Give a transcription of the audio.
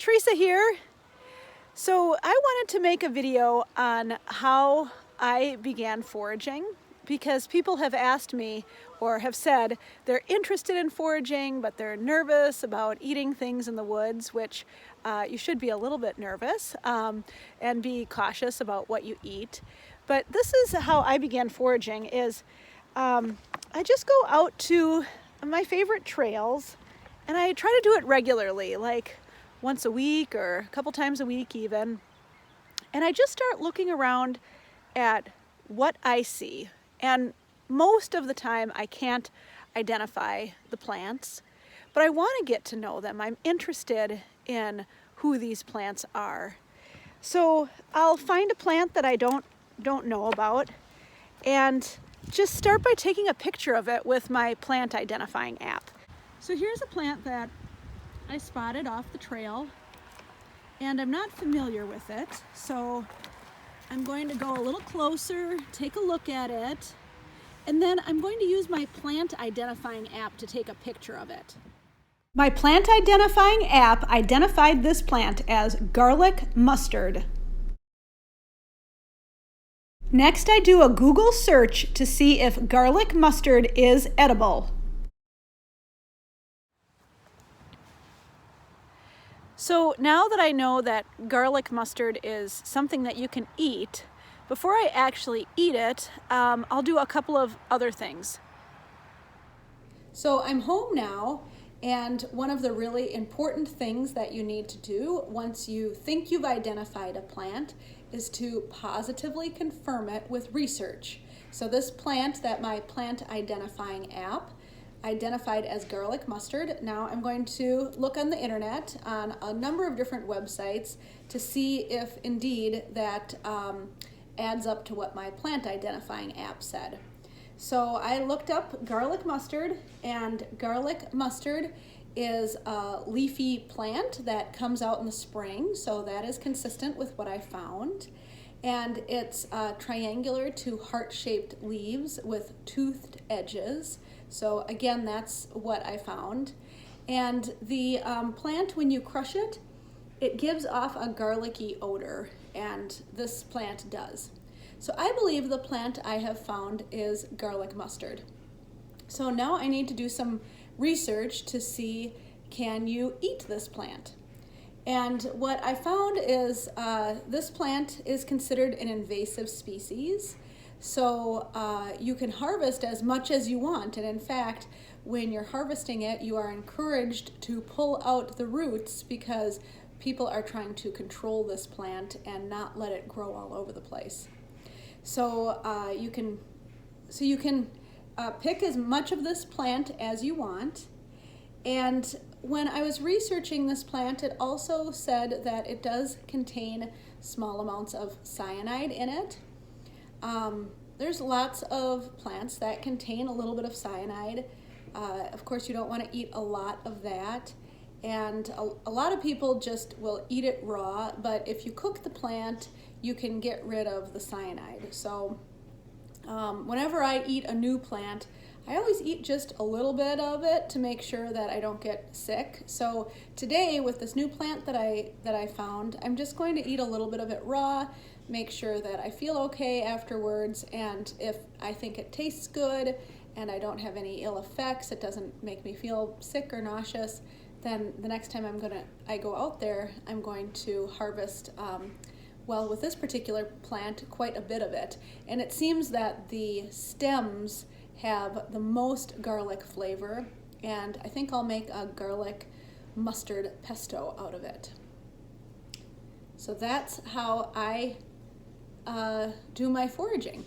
Teresa here. So I wanted to make a video on how I began foraging because people have asked me or have said they're interested in foraging but they're nervous about eating things in the woods, which you should be a little bit nervous and be cautious about what you eat. But this is how I began foraging is I just go out to my favorite trails and I try to do it regularly, like once a week or a couple times a week even. And I just start looking around at what I see. And most of the time I can't identify the plants, but I want to get to know them. I'm interested in who these plants are. So I'll find a plant that I don't know about and just start by taking a picture of it with my plant identifying app. So here's a plant that I spotted off the trail and I'm not familiar with it, so I'm going to go a little closer, take a look at it, and then I'm going to use my plant identifying app to take a picture of it. My plant identifying app identified this plant as garlic mustard. Next, I do a Google search to see if garlic mustard is edible. So now that I know that garlic mustard is something that you can eat, before I actually eat it, I'll do a couple of other things. So I'm home now, and one of the really important things that you need to do once you think you've identified a plant is to positively confirm it with research. So this plant that my plant identifying app identified as garlic mustard. Now I'm going to look on the internet on a number of different websites to see if indeed that adds up to what my plant identifying app said. So I looked up garlic mustard, and garlic mustard is a leafy plant that comes out in the spring, so that is consistent with what I found. And it's triangular to heart-shaped leaves with toothed edges. So again, that's what I found. And the plant, when you crush it, it gives off a garlicky odor, and this plant does. So I believe the plant I have found is garlic mustard. So now I need to do some research to see, can you eat this plant? And what I found is this plant is considered an invasive species. So you can harvest as much as you want, and in fact, when you're harvesting it, you are encouraged to pull out the roots because people are trying to control this plant and not let it grow all over the place. So you can pick as much of this plant as you want. And when I was researching this plant, it also said that it does contain small amounts of cyanide in it. There's lots of plants that contain a little bit of cyanide. Of course, you don't want to eat a lot of that. And a lot of people just will eat it raw, but if you cook the plant, you can get rid of the cyanide. So whenever I eat a new plant, I always eat just a little bit of it to make sure that I don't get sick. So today, with this new plant that I found, I'm just going to eat a little bit of it raw, make sure that I feel okay afterwards, and if I think it tastes good and I don't have any ill effects, it doesn't make me feel sick or nauseous, then the next time I go out there, I'm going to harvest, well, with this particular plant, quite a bit of it. And it seems that the stems have the most garlic flavor, and I think I'll make a garlic mustard pesto out of it. So that's how I do my foraging.